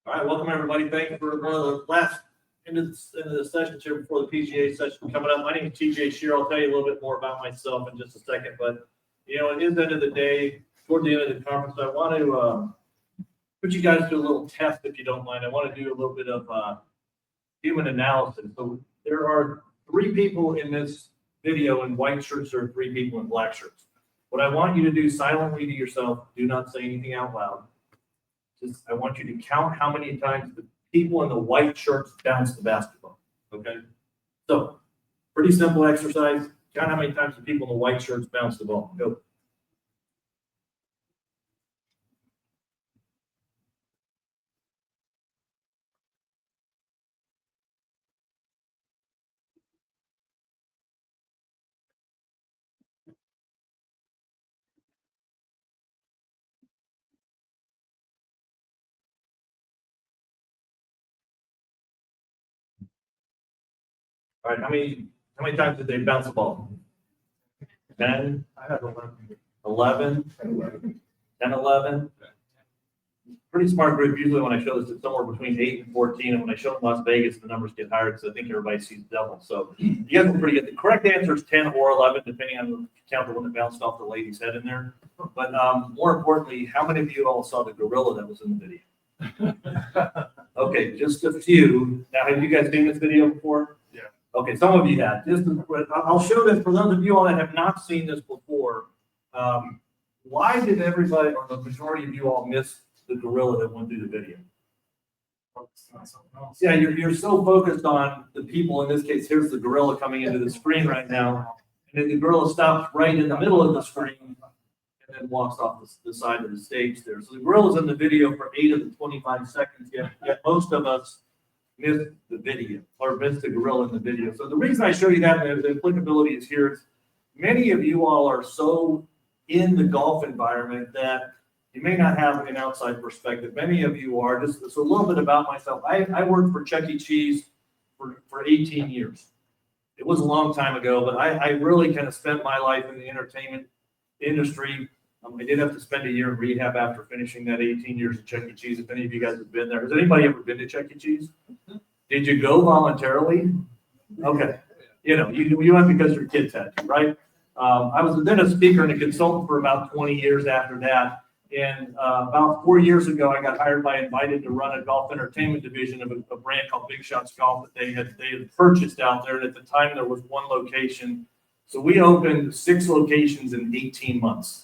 All right, welcome everybody. Thank you for one of the last end of the sessions here before the PGA session coming up. My name is TJ Schier. I'll tell you a little bit more about myself in just a second, but you know, it is the end of the day, toward the end of the conference. I want to put you guys through a little test, if you don't mind. I want to do a little bit of human analysis. So there are 3 people in this video in white shirts. There are 3 people in black shirts. What I want you to do silently to yourself, do not say anything out loud. Just, I want you to count how many times the people in the white shirts bounce the basketball, okay? So, pretty simple exercise. Count how many times the people in the white shirts bounce the ball. Go. All right, how many times did they bounce the ball? 10? I have 11. 10, 11. Pretty smart group. Usually when I show this, it's somewhere between 8 and 14. And when I show it in Las Vegas, the numbers get higher because I think everybody sees double. So you guys were pretty good. The correct answer is 10 or 11, depending on the count, the one that bounced off the lady's head in there. But more importantly, how many of you all saw the gorilla that was in the video? Okay, just a few. Now, have you guys seen this video before? Yeah. Okay, some of you have. I'll show this for those of you all that have not seen this before. Why did everybody, or the majority of you all, miss the gorilla that went through the video? Yeah, you're so focused on the people. In this case, here's the gorilla coming into the screen right now, and then the gorilla stops right in the middle of the screen and then walks off the side of the stage there. So the gorilla's in the video for 8 of the 25 seconds, yet most of us missed the video, or missed the gorilla in the video. So the reason I show you that, the applicability is here, is many of you all are so in the golf environment that you may not have an outside perspective. Many of you are. Just a little bit about myself. I worked for Chuck E. Cheese for 18 years. It was a long time ago, but I really kind of spent my life in the entertainment industry. I did have to spend a year in rehab after finishing that 18 years at Chuck E. Cheese. If any of you guys have been there, has anybody ever been to Chuck E. Cheese? Did you go voluntarily? Okay. You know, you went because your kids had to, right? I was then a speaker and a consultant for about 20 years after that. And about 4 years ago, I got hired by Invited to run a golf entertainment division of a brand called Big Shots Golf that they had purchased out there. And at the time, there was 1 location. So we opened 6 locations in 18 months.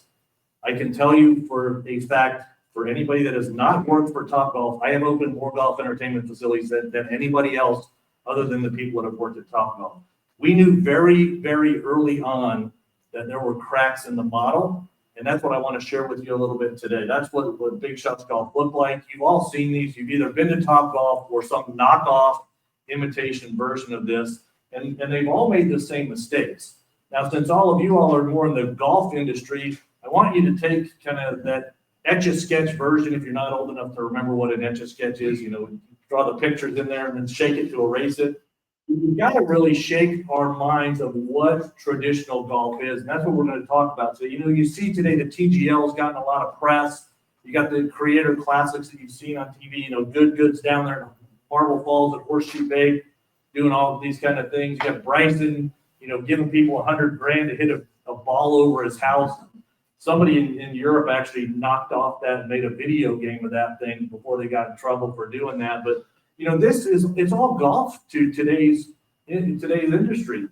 I can tell you for a fact, for anybody that has not worked for Topgolf, I have opened more golf entertainment facilities than anybody else other than the people that have worked at Topgolf. We knew very, very early on that there were cracks in the model, and that's what I want to share with you a little bit today. That's what Big Shots Golf looked like. You've all seen these. You've either been to Topgolf or some knockoff imitation version of this, and they've all made the same mistakes. Now, since all of you all are more in the golf industry, I want you to take kind of that Etch-a-Sketch version, if you're not old enough to remember what an Etch-a-Sketch is, you know, draw the pictures in there and then shake it to erase it. We've got to really shake our minds of what traditional golf is, and that's what we're going to talk about. So, you know, you see today the TGL has gotten a lot of press. You got the Creator Classics that you've seen on TV, you know, Goods down there in Marble Falls and Horseshoe Bay doing all of these kind of things. You got Bryson, you know, giving people $100,000 to hit a ball over his house. Somebody in Europe actually knocked off that and made a video game of that thing before they got in trouble for doing that. But, you know, it's all golf to today's industry.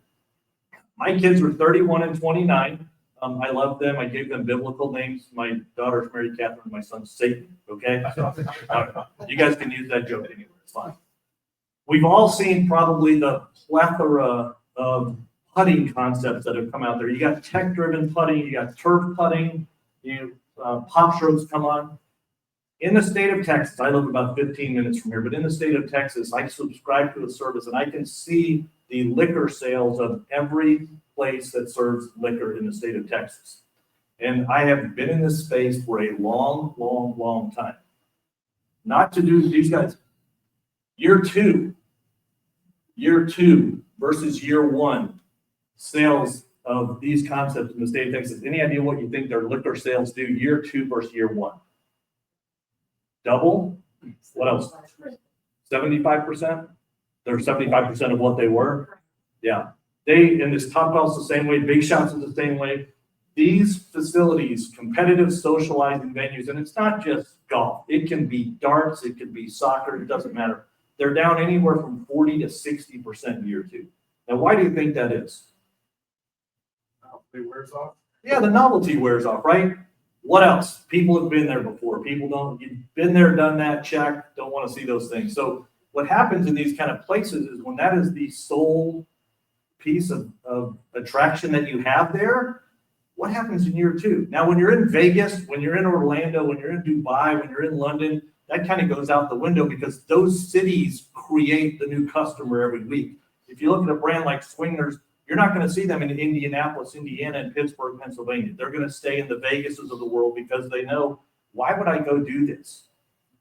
My kids are 31 and 29. I love them. I gave them biblical names. My daughter's Mary Catherine. My son's Satan. Okay. You guys can use that joke anywhere. It's fine. We've all seen probably the plethora of putting concepts that have come out there. You got tech-driven putting, you got turf putting, pop strokes come on. In the state of Texas, I live about 15 minutes from here, but in the state of Texas, I subscribe to a service and I can see the liquor sales of every place that serves liquor in the state of Texas. And I have been in this space for a long, long, long time. Not to do these guys. Year two versus year 1. Sales of these concepts in the state of Texas. Any idea what you think their liquor sales do year 2 versus year 1? Double? What else? 75%? They're 75% of what they were? Yeah. And this Topgolf's the same way, Big Shots is the same way. These facilities, competitive socializing venues, and it's not just golf. It can be darts, it can be soccer, it doesn't matter. They're down anywhere from 40 to 60% year two. Now, why do you think that is? It wears off. Yeah, the novelty wears off, right? What else? People have been there before. You've been there, done that, check, don't want to see those things. So what happens in these kind of places is when that is the sole piece of attraction that you have there, what happens in year two? Now, when you're in Vegas, when you're in Orlando, when you're in Dubai, when you're in London, that kind of goes out the window because those cities create the new customer every week. If you look at a brand like Swingers, you're not going to see them in Indianapolis, Indiana, and Pittsburgh, Pennsylvania. They're going to stay in the Vegases of the world because they know, why would I go do this?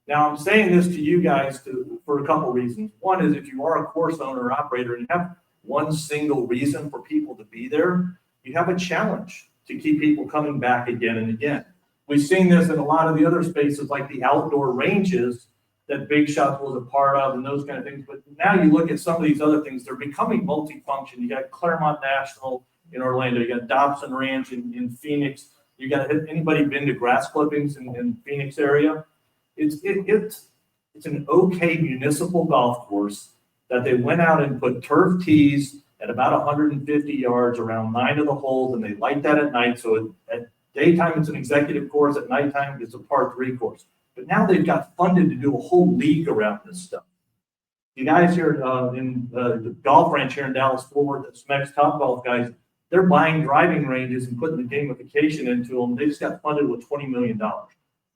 Now, I'm saying this to you guys for a couple reasons. One is if you are a course owner or operator and you have one single reason for people to be there, you have a challenge to keep people coming back again and again. We've seen this in a lot of the other spaces like the outdoor ranges that Big Shots was a part of and those kind of things. But now you look at some of these other things, they're becoming multifunction. You got Claremont National in Orlando, you got Dobson Ranch in Phoenix. You got anybody been to grass clippings in Phoenix area? It's an okay municipal golf course that they went out and put turf tees at about 150 yards around 9 of the holes, and they light that at night. So at daytime, it's an executive course. At nighttime, it's a par 3 course. But now they've got funded to do a whole league around this stuff. You guys here in the golf ranch here in Dallas-Fort Worth, the Smex Topgolf guys, they're buying driving ranges and putting the gamification into them. They just got funded with $20 million.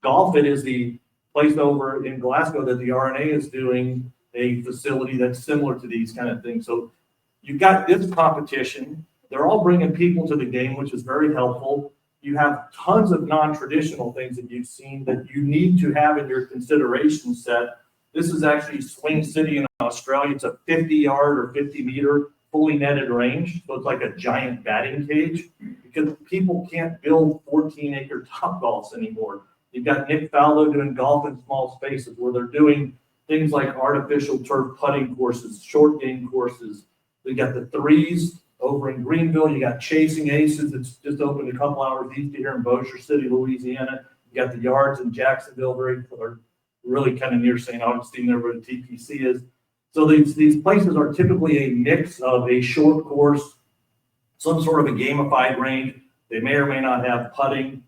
Golfit is the place over in Glasgow that the RNA is doing a facility that's similar to these kind of things. So you've got this competition. They're all bringing people to the game, which is very helpful. You have tons of non-traditional things that you've seen that you need to have in your consideration set. This is actually Swing City in Australia. It's a 50-yard or 50-meter fully netted range. So it's like a giant batting cage because people can't build 14-acre Topgolfs anymore. You've got Nick Faldo doing golf in small spaces where they're doing things like artificial turf putting courses, short game courses. They got the threes over in Greenville. You got Chasing Aces. It's just opened a couple hours east of here in Bossier City, Louisiana. You got the Yards in Jacksonville, really kind of near St. Augustine there where the TPC is. So these places are typically a mix of a short course, some sort of a gamified range. They may or may not have putting.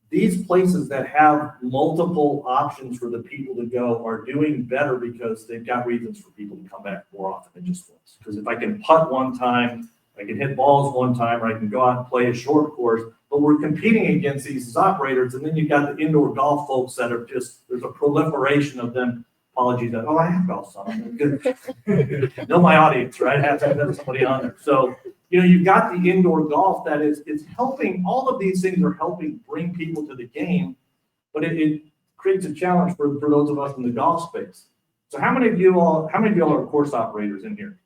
These places that have multiple options for the people to go are doing better because they've got reasons for people to come back more often than just once. Because if I can putt one time, I can hit balls one time, or I can go out and play a short course, but we're competing against these as operators, and then you've got the indoor golf folks that are just, there's a proliferation of them. Apologies, I have golf on. Know my audience, right? I have to have somebody on there. So, you've got the indoor golf that is helping, all of these things are helping bring people to the game, but it creates a challenge for those of us in the golf space. So how many of you all are course operators in here?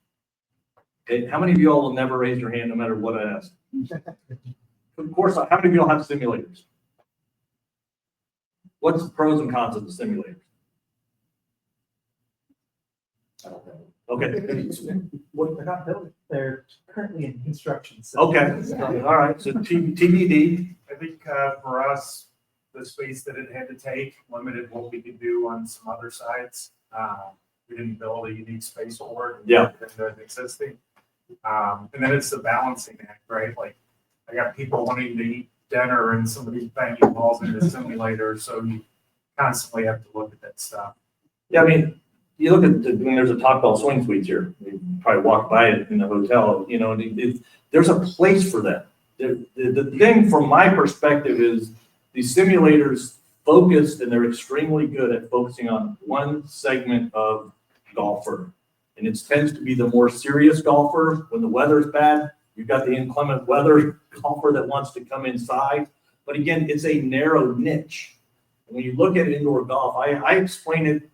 Okay, how many of you all will never raise your hand no matter what I ask? Of course, how many of you all have simulators? What's the pros and cons of the simulators? Okay. What they're not building, they're currently in construction. So. Okay, all right, so TBD. I think for us, the space that it had to take limited what we could do on some other sides. We didn't build a unique space for it. Yeah. Than existing. And then it's the balancing act, right? Like I got people wanting to eat dinner and somebody's banging balls in the simulator. So you constantly have to look at that stuff. Yeah, I mean, you look at there's a Topgolf swing suites here. You probably walk by it in the hotel, there's a place for that. The thing from my perspective is these simulators focused, and they're extremely good at focusing on one segment of golfer. And it tends to be the more serious golfer. When the weather's bad, you've got the inclement weather golfer that wants to come inside. But again, it's a narrow niche. And when you look at indoor golf, I explain it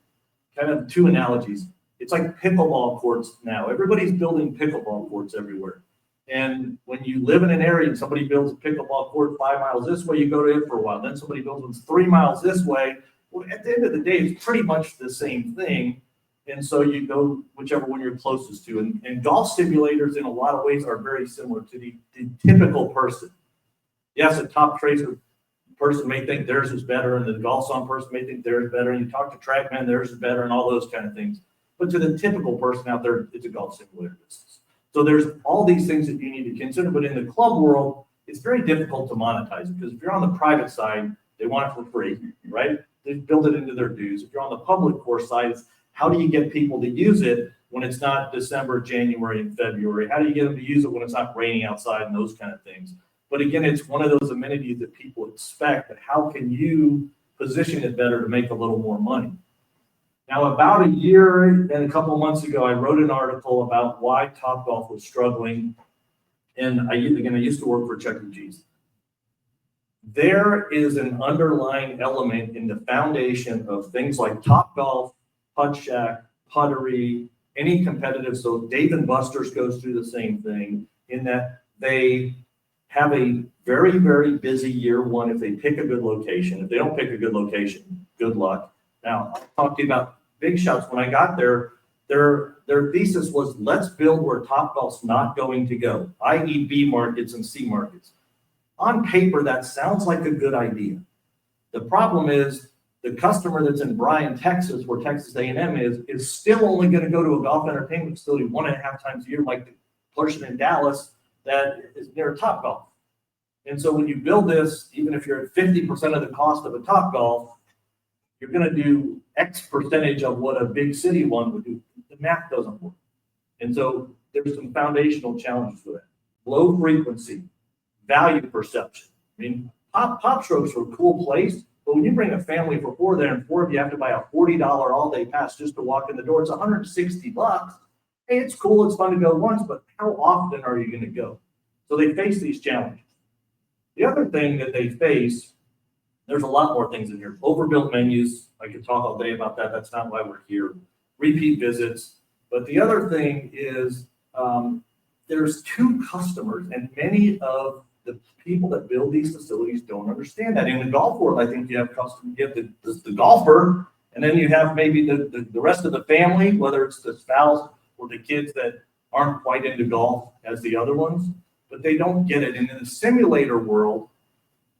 kind of two analogies. It's like pickleball courts now. Everybody's building pickleball courts everywhere. And when you live in an area and somebody builds a pickleball court 5 miles this way, you go to it for a while. Then somebody builds one 3 miles this way. Well, at the end of the day, it's pretty much the same thing. And so you go whichever one you're closest to. And golf simulators in a lot of ways are very similar to the typical person. Yes, a top tracer person may think theirs is better, and the golf song person may think theirs is better, and you talk to TrackMan, theirs is better, and all those kind of things. But to the typical person out there, it's a golf simulator business. So there's all these things that you need to consider. But in the club world, it's very difficult to monetize it, because if you're on the private side, they want it for free, right? They build it into their dues. If you're on the public course side, it's how do you get people to use it when it's not December, January, and February? How do you get them to use it when it's not raining outside and those kind of things? But again, it's one of those amenities that people expect, but how can you position it better to make a little more money? Now, about a year and a couple of months ago, I wrote an article about why Topgolf was struggling. And I used to work for Chuck E. Cheese. There is an underlying element in the foundation of things like Topgolf, Putt Shack, Puttery, any competitive. So Dave & Buster's goes through the same thing in that they have a very, very busy year one if they pick a good location. If they don't pick a good location, good luck. Now, I'll talk to you about Big Shots. When I got there, their thesis was, let's build where Topgolf's not going to go, i.e. B markets and C markets. On paper, that sounds like a good idea. The problem is the customer that's in Bryan, Texas, where Texas A&M is still only going to go to a golf entertainment facility 1.5 times a year, like the person in Dallas that is near Topgolf. And so when you build this, even if you're at 50% of the cost of a Topgolf, you're going to do X percentage of what a big city one would do. The math doesn't work. And so there's some foundational challenges with it. Low frequency, value perception. I mean, Pop Strokes are a cool place, but when you bring a family for 4 there and 4 of you have to buy a $40 all-day pass just to walk in the door, it's $160. Hey, it's cool, it's fun to go once, but how often are you going to go? So they face these challenges. The other thing that they face, there's a lot more things in here. Overbuilt menus. I could talk all day about that. That's not why we're here. Repeat visits. But the other thing is there's 2 customers, and many of the people that build these facilities don't understand that. In the golf world, I think you have the golfer, and then you have maybe the rest of the family, whether it's the spouse or the kids that aren't quite into golf as the other ones, but they don't get it. And in the simulator world,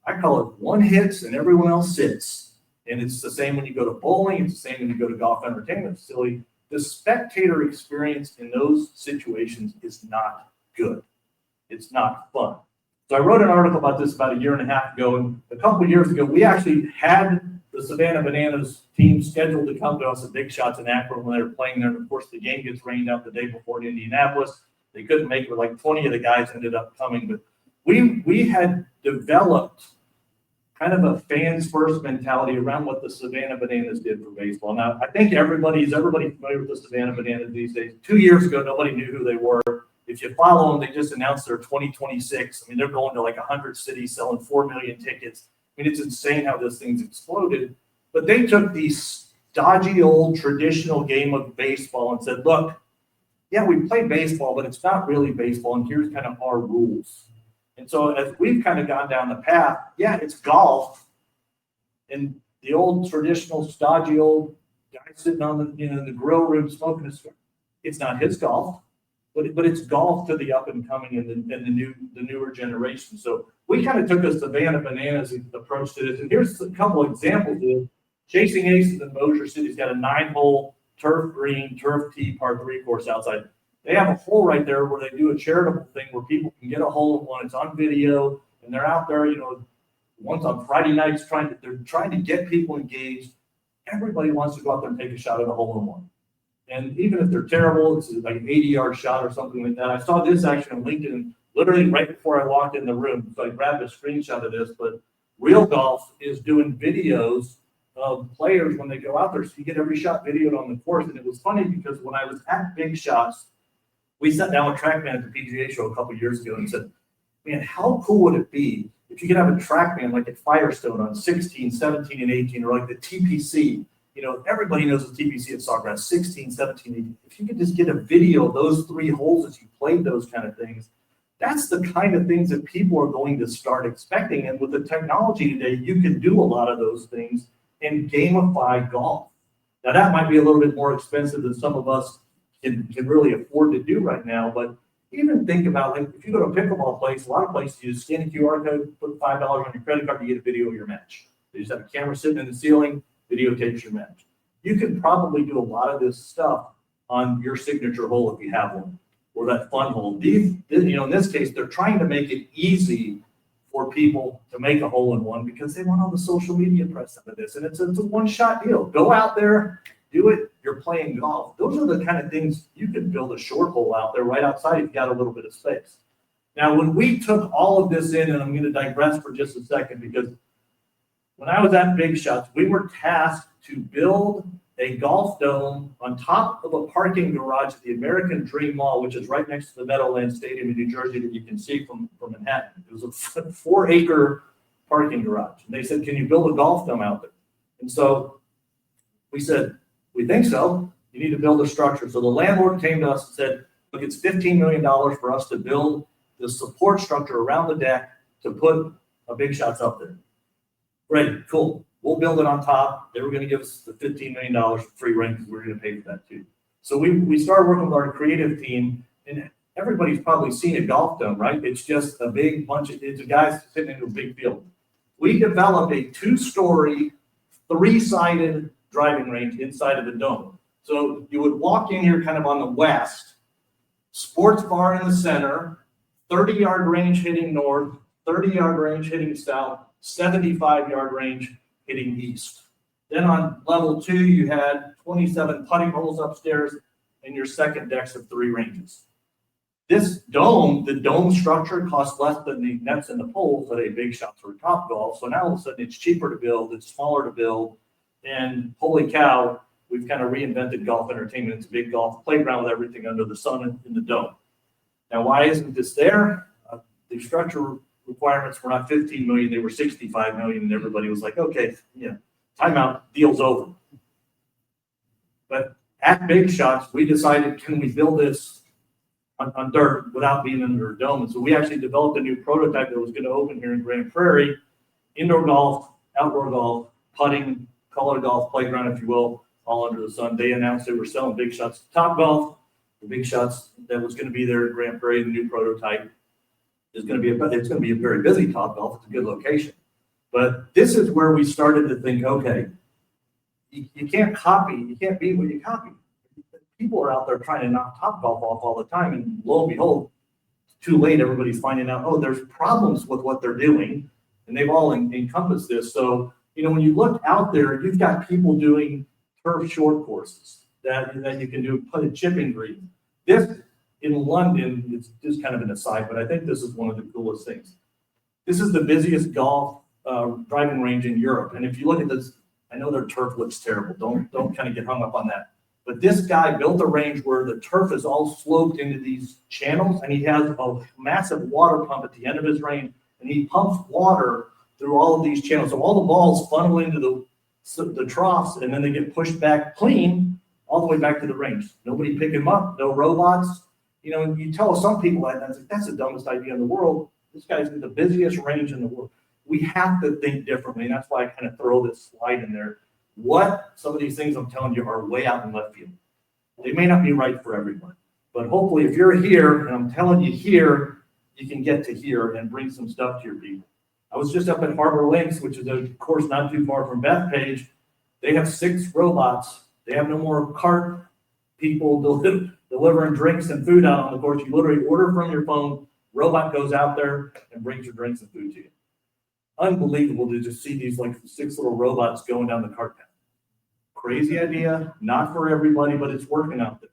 I call it one hits and everyone else sits. And it's the same when you go to bowling. It's the same when you go to golf entertainment facility. The spectator experience in those situations is not good. It's not fun. So I wrote an article about this about 1.5 years ago. And a couple of years ago, we actually had the Savannah Bananas team scheduled to come to us at Big Shots in Akron when they were playing there. And of course, the game gets rained out the day before in Indianapolis. They couldn't make it, but like 20 of the guys ended up coming. But we had developed kind of a fans first mentality around what the Savannah Bananas did for baseball. Now, I think everybody familiar with the Savannah Bananas these days. 2 years ago, nobody knew who they were. If you follow them, they just announced their 2026. I mean, they're going to like 100 cities, selling 4 million tickets. I mean, it's insane how this thing's exploded. But they took the stodgy old traditional game of baseball and said, look, yeah, we play baseball, but it's not really baseball, and here's kind of our rules. And so as we've kind of gone down the path, yeah, it's golf. And the old traditional stodgy old guy sitting on the in the grill room smoking a cigar, it's not his golf, but it's golf to the up and coming and the newer generation. So we kind of took a Savannah Bananas approach to this. And here's a couple of examples of Chasing Aces in Mosier City's got a 9-hole turf green, turf tee, par 3 course outside. They have a hole right there where they do a charitable thing where people can get a hole in one. It's on video, and they're out there, once on Friday nights they're trying to get people engaged. Everybody wants to go out there and take a shot at a hole in one. And even if they're terrible, it's like an 80-yard shot or something like that. I saw this actually on LinkedIn literally right before I walked in the room. So I grabbed a screenshot of this, but Real Golf is doing videos of players when they go out there. So you get every shot videoed on the course. And it was funny because when I was at Big Shots, we sat down with TrackMan at the PGA show a couple of years ago and said, man, how cool would it be if you could have a TrackMan like at Firestone on 16, 17, and 18, or like the TPC. Everybody knows the TPC at Sawgrass, 16, 17, 18. If you could just get a video of those 3 holes as you played those kind of things, that's the kind of things that people are going to start expecting. And with the technology today, you can do a lot of those things and gamify golf. Now that might be a little bit more expensive than some of us can really afford to do right now, but even think about, like, if you go to a pickleball place, a lot of places you scan a QR code, put $5 on your credit card, you get a video of your match. They just have a camera sitting in the ceiling, videotapes your match. You could probably do a lot of this stuff on your signature hole if you have one, or that fun hole. In this case, they're trying to make it easy for people to make a hole in one because they want all the social media press out of this. And it's a one-shot deal. Go out there, do it, you're playing golf. Those are the kind of things you could build a short hole out there right outside if you got a little bit of space. Now, when we took all of this in, and I'm going to digress for just a second, because when I was at Big Shots, we were tasked to build a golf dome on top of a parking garage at the American Dream Mall, which is right next to the Meadowlands Stadium in New Jersey that you can see from Manhattan. It was a 4-acre parking garage. And they said, can you build a golf dome out there? And so we said, we think so. You need to build a structure. So the landlord came to us and said, look, it's $15 million for us to build the support structure around the deck to put a Big Shots up there. Great, cool. We'll build it on top. They were going to give us the $15 million for free rent because we're going to pay for that too. So we started working with our creative team, and everybody's probably seen a golf dome, right? It's just a big bunch of guys sitting in a big field. We developed a 2-story, 3-sided driving range inside of the dome. So you would walk in here kind of on the west, sports bar in the center, 30-yard range hitting north, 30-yard range hitting south, 75-yard range hitting east. Then on level 2, you had 27 putting holes upstairs and your second decks of 3 ranges. This dome, the dome structure costs less than the nets and the poles at a Big Shots or Topgolf. So now all of a sudden it's cheaper to build, it's smaller to build, and holy cow, we've kind of reinvented golf entertainment. It's a big golf playground with everything under the sun in the dome. Now, why isn't this there? The structure requirements were not 15 million, they were 65 million, and everybody was like, okay, yeah, timeout, deal's over. But at Big Shots, we decided, can we build this on dirt without being under a dome? And so we actually developed a new prototype that was going to open here in Grand Prairie, indoor golf, outdoor golf, putting, color golf, playground, if you will, all under the sun. They announced they were selling Big Shots to Topgolf. The Big Shots that was going to be there in Grand Prairie, the new prototype, is going to be a very busy Topgolf. It's a good location. But this is where we started to think, okay, you can't copy, you can't be what you copy. People are out there trying to knock Topgolf off all the time, and lo and behold, too late, everybody's finding out, oh, there's problems with what they're doing, and they've all encompassed this. So, when you look out there, you've got people doing turf short courses that you can do, put a chipping green. This in London, it's just kind of an aside, but I think this is one of the coolest things. This is the busiest golf driving range in Europe. And if you look at this, I know their turf looks terrible. Don't kind of get hung up on that. But this guy built a range where the turf is all sloped into these channels, and he has a massive water pump at the end of his range, and he pumps water through all of these channels. So all the balls funnel into the troughs, and then they get pushed back clean all the way back to the range. Nobody pick them up, no robots. You tell some people that's the dumbest idea in the world. This guy's in the busiest range in the world. We have to think differently, and that's why I kind of throw this slide in there. What some of these things I'm telling you are way out in left field. They may not be right for everyone, but hopefully if you're here, and I'm telling you here, you can get to here and bring some stuff to your people. I was just up at Harbor Links, which is a course not too far from Bethpage. They have 6 robots. They have no more cart people delivering drinks and food out on the course. You literally order from your phone, robot goes out there and brings your drinks and food to you. Unbelievable to just see these 6 little robots going down the cart path. Crazy idea, not for everybody, but it's working out there.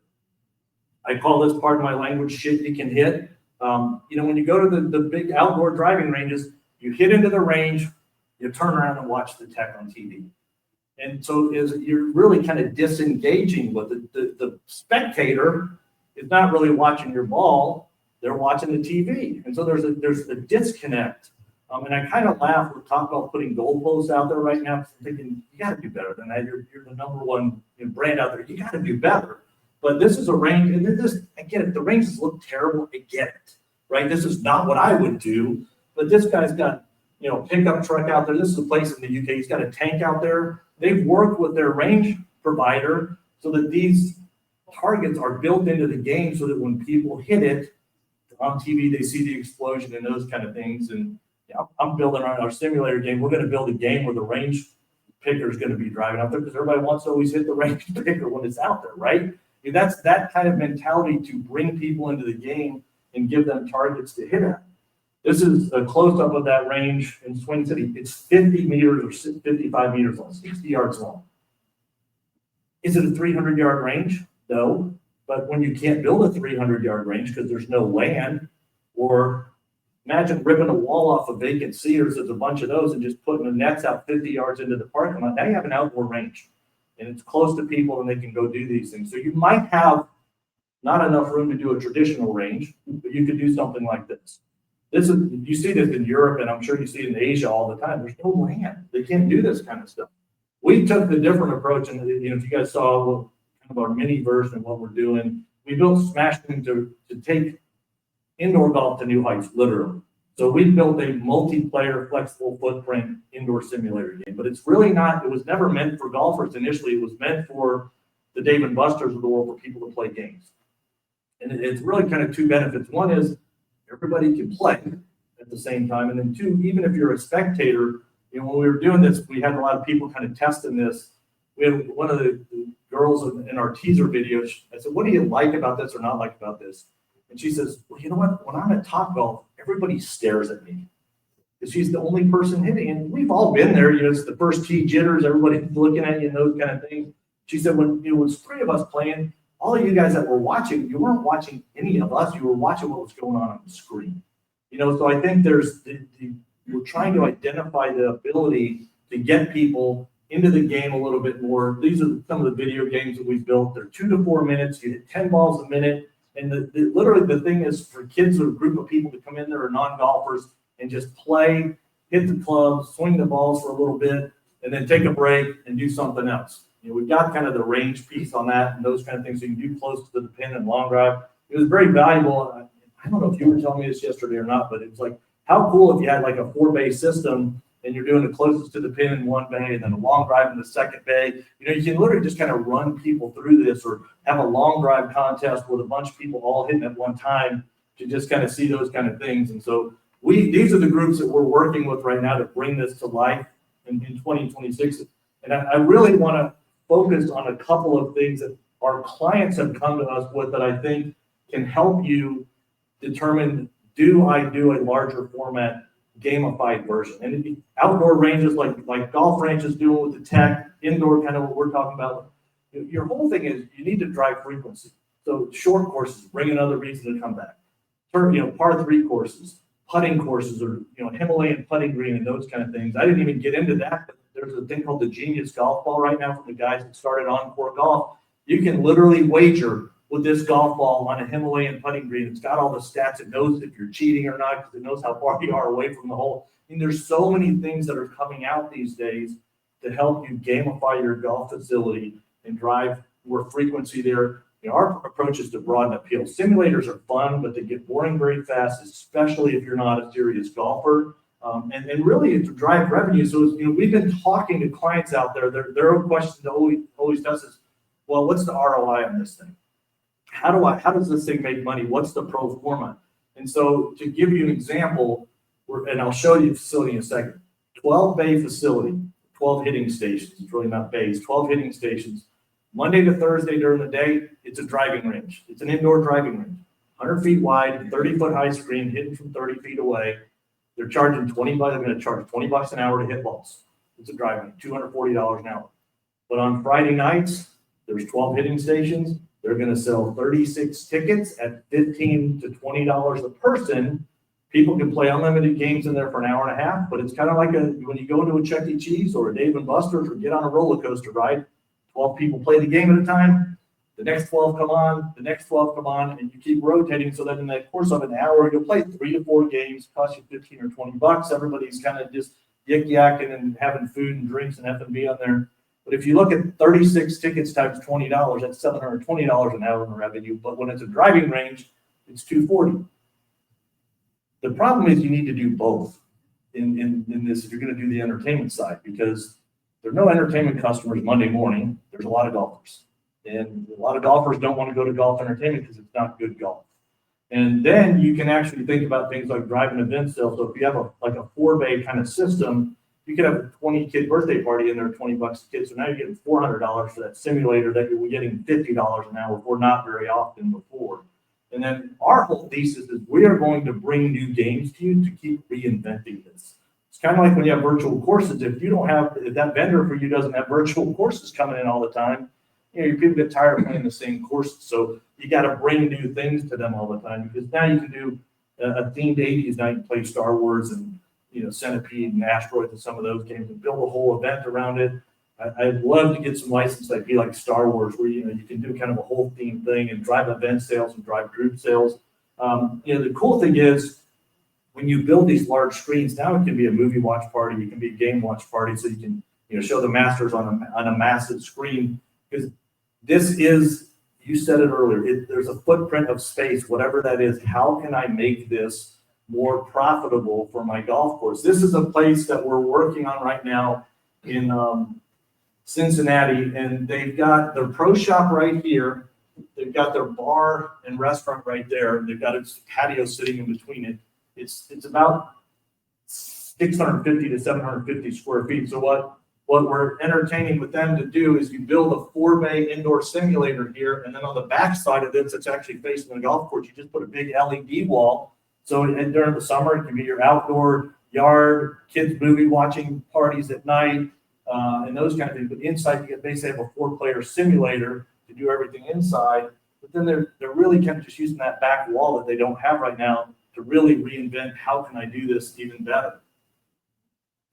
I call this part of my language shit you can hit. When you go to the big outdoor driving ranges, you hit into the range, you turn around and watch the tech on TV. And so you're really kind of disengaging with the spectator is not really watching your ball, they're watching the TV. And so there's a disconnect. And I kind of laugh with Topgolf putting goalposts out there right now. I'm thinking, you got to do better than that. You're the #1 brand out there. You got to do better. But this is a range, and I get it. The ranges look terrible. I get it, right? This is not what I would do. But this guy's got, pickup truck out there. This is a place in the UK. He's got a tank out there. they've worked with their range provider so that these targets are built into the game so that when people hit it on TV, they see the explosion and those kind of things. And yeah, I'm building our simulator game. We're going to build a game where the range picker is going to be driving out there because everybody wants to always hit the range picker when it's out there, right? And that's that kind of mentality to bring people into the game and give them targets to hit at. This is a close-up of that range in Swing City. It's 50 meters or 55 meters long, 60 yards long. Is it a 300-yard range? No. But when you can't build a 300-yard range because there's no land, or imagine ripping a wall off a vacant Sears, there's a bunch of those, and just putting the nets out 50 yards into the parking lot. Now you have an outdoor range, and it's close to people, and they can go do these things. So you might have not enough room to do a traditional range, but you could do something like this. You see this in Europe, and I'm sure you see it in Asia all the time. There's no land. They can't do this kind of stuff. We took the different approach, and if you guys saw kind of our mini version of what we're doing, we built Smashing to take indoor golf to new heights, literally. So we built a multiplayer, flexible footprint indoor simulator game, but it's really not. It was never meant for golfers initially. It was meant for the Dave & Buster's of the world, for people to play games. And it's really kind of two benefits. One is everybody can play at the same time. And then two, even if you're a spectator, when we were doing this, we had a lot of people kind of testing this. We had one of the girls in our teaser video. I said, what do you like about this or not like about this? And she says, well, you know what? When I'm at Topgolf, everybody stares at me because she's the only person hitting. And we've all been there. It's the first tee jitters. Everybody's looking at you and those kind of things. She said, when it was three of us playing, all of you guys that were watching, you weren't watching any of us. You were watching what was going on the screen. So I think we're trying to identify the ability to get people into the game a little bit more. These are some of the video games that we've built. They're 2 to 4 minutes. You hit 10 balls a minute. And literally the thing is for kids or a group of people to come in there or non-golfers and just play, hit the clubs, swing the balls for a little bit, and then take a break and do something else. We've got kind of the range piece on that and those kind of things. So you can do close to the pin and long drive. It was very valuable. I don't know if you were telling me this yesterday or not, but it was like, how cool if you had like a 4-bay system and you're doing the closest to the pin in one bay and then a long drive in the second bay. You can literally just kind of run people through this, or have a long drive contest with a bunch of people all hitting at one time to just kind of see those kind of things. And so these are the groups that we're working with right now to bring this to life in 2026. And I really want to focus on a couple of things that our clients have come to us with that I think can help you determine, do I do a larger format gamified version? And it'd be outdoor ranges like golf ranges doing with the tech, indoor kind of what we're talking about. Your whole thing is you need to drive frequency. So short courses, bring another reason to come back. Par 3 courses, putting courses, or Himalayan putting green and those kind of things. I didn't even get into that, but there's a thing called the Genius Golf Ball right now from the guys that started Encore Golf. You can literally wager with this golf ball on a Himalayan putting green. It's got all the stats. It knows if you're cheating or not because it knows how far you are away from the hole. There's so many things that are coming out these days to help you gamify your golf facility and drive more frequency there. Our approach is to broaden appeal. Simulators are fun, but they get boring very fast, especially if you're not a serious golfer. And really to drive revenue. So we've been talking to clients out there. Their question that always does is, well, what's the ROI on this thing? How does this thing make money? What's the pro forma? And so to give you an example, and I'll show you the facility in a second. 12-bay facility, 12 hitting stations. It's really not bays, 12 hitting stations. Monday to Thursday during the day, it's a driving range. It's an indoor driving range. 100 feet wide, 30-foot high screen, hitting from 30 feet away. They're charging $20. They're going to charge $20 an hour to hit balls. It's a driving, $240 an hour. But on Friday nights, there's 12 hitting stations. They're going to sell 36 tickets at $15 to $20 a person. People can play unlimited games in there for an hour and a half, but it's kind of like when you go into a Chuck E. Cheese or a Dave & Buster's or get on a roller coaster ride. 12 people play the game at a time. The next 12 come on, the next 12 come on, and you keep rotating so that in the course of an hour, you'll play 3 to 4 games, cost you $15 or $20. Everybody's kind of just yik-yakking and having food and drinks and F&B on there. But if you look at 36 tickets times $20, that's $720 an hour in revenue. But when it's a driving range, it's $240. The problem is you need to do both in this if you're going to do the entertainment side, because there's no entertainment customers Monday morning. There's a lot of golfers. And a lot of golfers don't want to go to golf entertainment because it's not good golf. And then you can actually think about things like driving event sales. So if you have like a 4-bay kind of system, you could have a 20-kid birthday party in there, $20 a kid. So now you're getting $400 for that simulator that you were getting $50 an hour for not very often before. And then our whole thesis is we are going to bring new games to you to keep reinventing this. It's kind of like when you have virtual courses. If you don't have, if that vendor for you doesn't have virtual courses coming in all the time, you know, your people get tired of playing the same courses. So you got to bring new things to them all the time, because now you can do a themed 80s. Now you can play Star Wars and, you know, Centipede and Asteroids and some of those games and build a whole event around it. I'd love to get some license IP like Star Wars, where, you know, you can do kind of a whole theme thing and drive event sales and drive group sales. You know, the cool thing is when you build these large screens, now it can be a movie watch party, it can be a game watch party, so you can, you know, show the masters on a massive screen. Because this is, you said it earlier, there's a footprint of space, whatever that is. How can I make this more profitable for my golf course? This is a place that we're working on right now in Cincinnati, and they've got their pro shop right here. They've got their bar and restaurant right there. They've got a patio sitting in between it. It's about 650 to 750 square feet. So what we're entertaining with them to do is you build a 4-bay indoor simulator here, and then on the back side of this, it's actually facing the golf course. You just put a big LED wall. So and during the summer, it can be your outdoor yard, kids movie watching parties at night, and those kind of things. But inside, you get basically have a 4-player simulator to do everything inside. But then they're really kind of just using that back wall that they don't have right now to really reinvent how can I do this even better.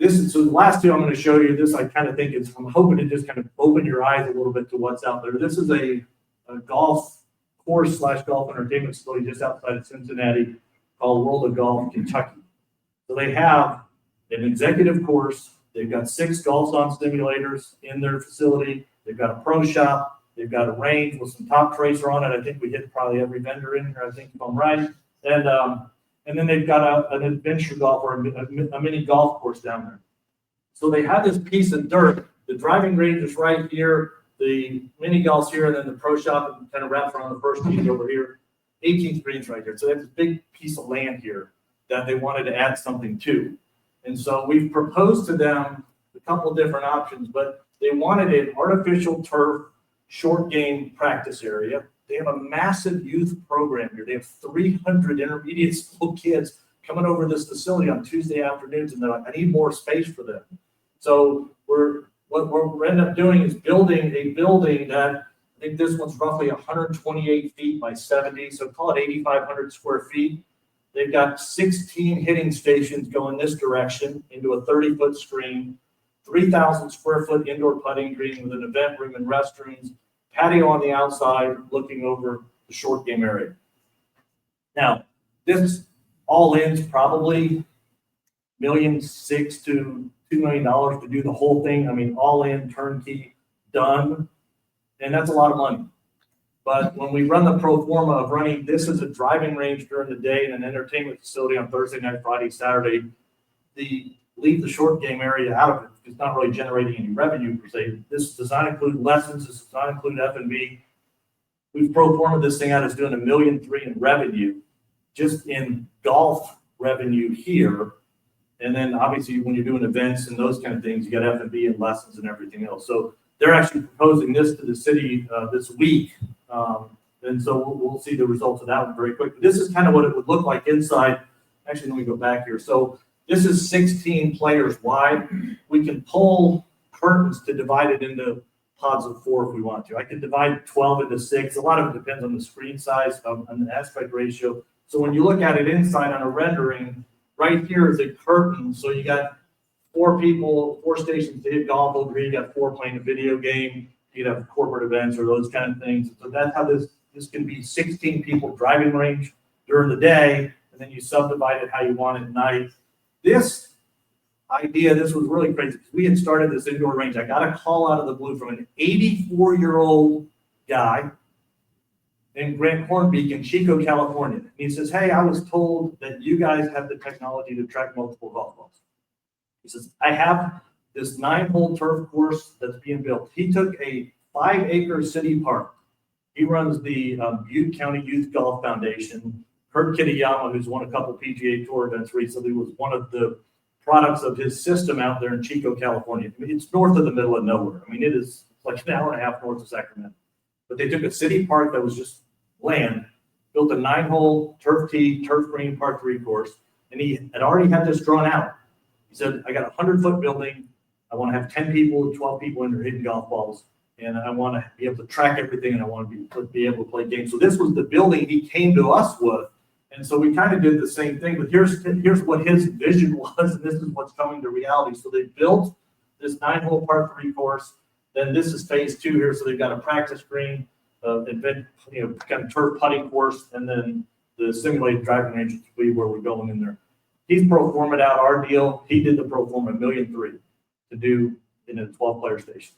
So the last two I'm going to show you, this I kind of think I'm hoping to just kind of open your eyes a little bit to what's out there. This is a golf course / golf entertainment facility just outside of Cincinnati called World of Golf Kentucky. So they have an executive course. They've got 6 golf on simulators in their facility. They've got a pro shop. They've got a range with some top tracer on it. I think we hit probably every vendor in here, I think, if I'm right. And then they've got an adventure golf or a mini golf course down there. So they have this piece of dirt. The driving range is right here. The mini golf's here, and then the pro shop kind of wraps around the first tee over here. 18 greens right here. So they have this big piece of land here that they wanted to add something to. And so we've proposed to them a couple of different options, but they wanted an artificial turf short game practice area. They have a massive youth program here. They have 300 intermediate school kids coming over this facility on Tuesday afternoons, and they're like, I need more space for them. So what we're end up doing is building a building that, I think this one's roughly 128 feet by 70, so call it 8,500 square feet. They've got 16 hitting stations going this direction into a 30-foot screen, 3,000 square foot indoor putting green with an event room and restrooms, patio on the outside looking over the short game area. Now, this all in's probably $1.6 million to $2 million to do the whole thing. I mean, all in, turnkey, done. And that's a lot of money. But when we run the pro forma of running this as a driving range during the day and an entertainment facility on Thursday night, Friday, Saturday, leave the short game area out of it. It's not really generating any revenue per se. This does not include lessons. This does not include F&B. We've pro forma this thing out as doing $1.3 million in revenue, just in golf revenue here. And then obviously when you're doing events and those kind of things, you got F&B and lessons and everything else. So they're actually proposing this to the city this week. And so we'll see the results of that one very quick. But this is kind of what it would look like inside. Actually, let me go back here. So this is 16 players wide. We can pull curtains to divide it into pods of 4 if we want to. I can divide 12 into 6. A lot of it depends on the screen size, on the aspect ratio. So when you look at it inside on a rendering, right here is a curtain. So you got 4 people, 4 stations to hit golf over here. You got 4 playing a video game. You have corporate events or those kind of things. So that's how this can be 16 people driving range during the day, and then you subdivide it how you want it at night. This idea, this was really crazy. We had started this indoor range. I got a call out of the blue from an 84-year-old guy named Grant Hornbeek in Chico, California. And he says, hey, I was told that you guys have the technology to track multiple golf balls. He says, I have this 9-hole turf course that's being built. He took a 5-acre city park. He runs the Butte County Youth Golf Foundation. Kurt Kitayama, who's won a couple PGA Tour events recently, was one of the products of his system out there in Chico, California. I mean, it's north of the middle of nowhere. I mean, it is like an hour and a half north of Sacramento. But they took a city park that was just land, built a 9-hole turf tee, turf green, par 3 course, and he had already had this drawn out. He said, I got a 100-foot building. I want to have 10 people, 12 people in there hitting golf balls, and I want to be able to track everything, and I want to be able to play games. So this was the building he came to us with. And so we kind of did the same thing, but here's what his vision was, and this is what's coming to reality. So they built this 9-hole par 3 course. Then this is phase 2 here. So they've got a practice green, kind of turf putting course, and then the simulated driving range will be where we're going in there. He's pro formed out our deal. He did the pro forma $1.3 million to do in a 12-player station.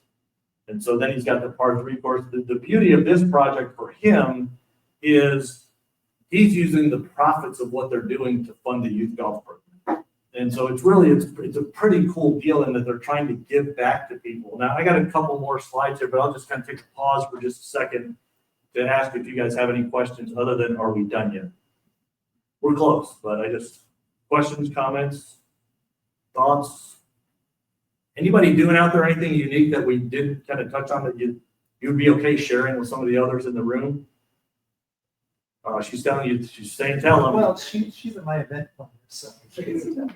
And so then he's got the par 3 course. The beauty of this project for him is he's using the profits of what they're doing to fund the youth golf program. And so it's a pretty cool deal in that they're trying to give back to people. Now, I got a couple more slides here, but I'll just kind of take a pause for just a second to ask if you guys have any questions other than, are we done yet? We're close, but questions, comments, thoughts? Anybody doing out there anything unique that we didn't kind of touch on that you'd be okay sharing with some of the others in the room? She's telling you, she's saying, tell them. Well, she's at my event planner, so she can tell.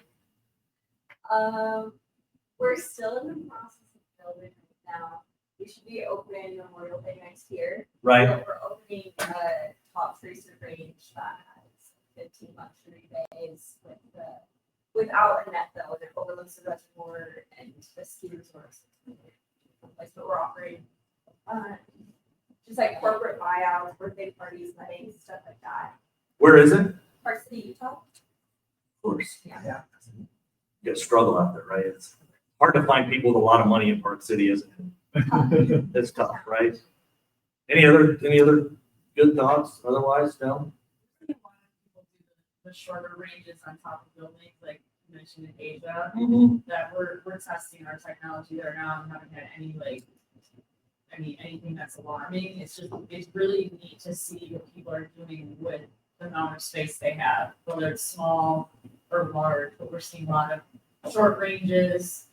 We're still in the process of building right now. We should be opening Memorial Day next year. Right. But we're opening a top tracer range that has 15 luxury days without a net though, and it overlooks the reservoir and the ski resorts. But we're offering just like corporate buyouts, birthday parties, weddings, stuff like that. Where is it? Park City, Utah. Of course. Yeah. You gotta struggle out there, right? It's hard to find people with a lot of money in Park City, isn't it? It's tough, right? Any other good thoughts? Otherwise, no? The shorter ranges on top of buildings, like you mentioned in Asia, Mm-hmm. that we're testing our technology there now and haven't had anything that's alarming. It's really neat to see what people are doing with the amount of space they have, whether it's small or large, but we're seeing a lot of short ranges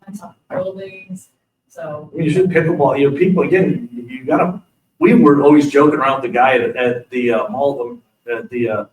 on top of buildings. So You should pickleball. People again. You gotta. We were always joking around with the guy at the mall, at the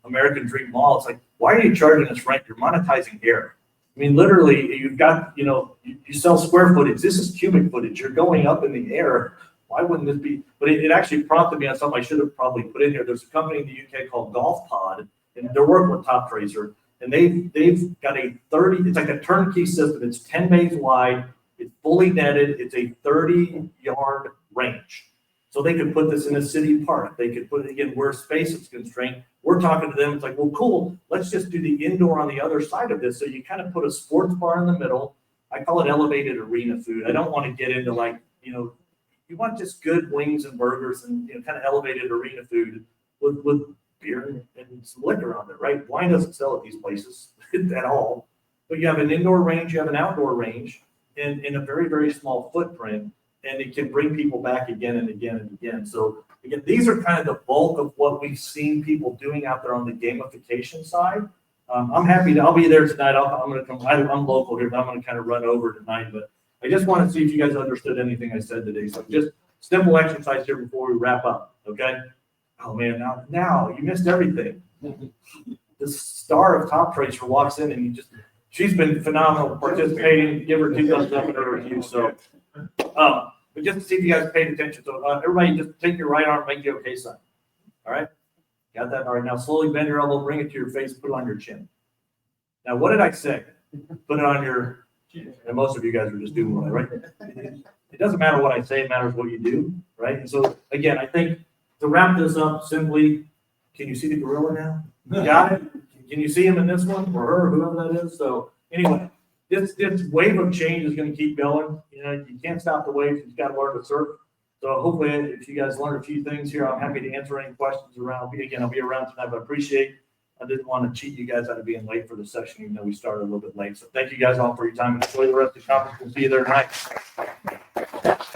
American Dream Mall. It's like, why are you charging us rent? You're monetizing air. I mean, literally, you've got, you sell square footage. This is cubic footage. You're going up in the air. Why wouldn't this be? But it actually prompted me on something I should have probably put in here. There's a company in the UK called Golf Pod, and they're working with Top Tracer, and they've got a 30. It's like a turnkey system. It's 10 bays wide. It's fully netted. It's a 30-yard range. So they could put this in a city park. They could put it, again, where space is constrained. We're talking to them. It's like, well, cool. Let's just do the indoor on the other side of this. So you kind of put a sports bar in the middle. I call it elevated arena food. I don't want to get into you want just good wings and burgers and kind of elevated arena food with beer and some liquor on there, right? Wine doesn't sell at these places at all. But you have an indoor range, you have an outdoor range in a very, very small footprint. And it can bring people back again and again and again. So again, these are kind of the bulk of what we've seen people doing out there on the gamification side. I'm happy I'll be there tonight. I'm going to come. I'm local here, but I'm going to kind of run over tonight. But I just want to see if you guys understood anything I said today. So just simple exercise here before we wrap up. Okay. Oh man, now you missed everything. The star of Top Tracer walks in and she's been phenomenal participating. Give her 2 thumbs up in her review. So. But just to see if you guys paid attention. So everybody just take your right arm, make the okay sign. All right. Got that? All right. Now slowly bend your elbow, bring it to your face, put it on your chin. Now, what did I say? Put it on your, and most of you guys are just doing what I right. It doesn't matter what I say, it matters what you do. Right. And so again, I think to wrap this up simply, can you see the gorilla now? You got it? Can you see him in this one or her, whoever that is? So anyway. This wave of change is going to keep going. You can't stop the waves. You've got to learn to surf. So hopefully, if you guys learned a few things here, I'm happy to answer any questions around. Again, I'll be around tonight, but I appreciate I didn't want to cheat you guys out of being late for the session, even though we started a little bit late. So thank you guys all for your time. Enjoy the rest of the conference. We'll see you there tonight.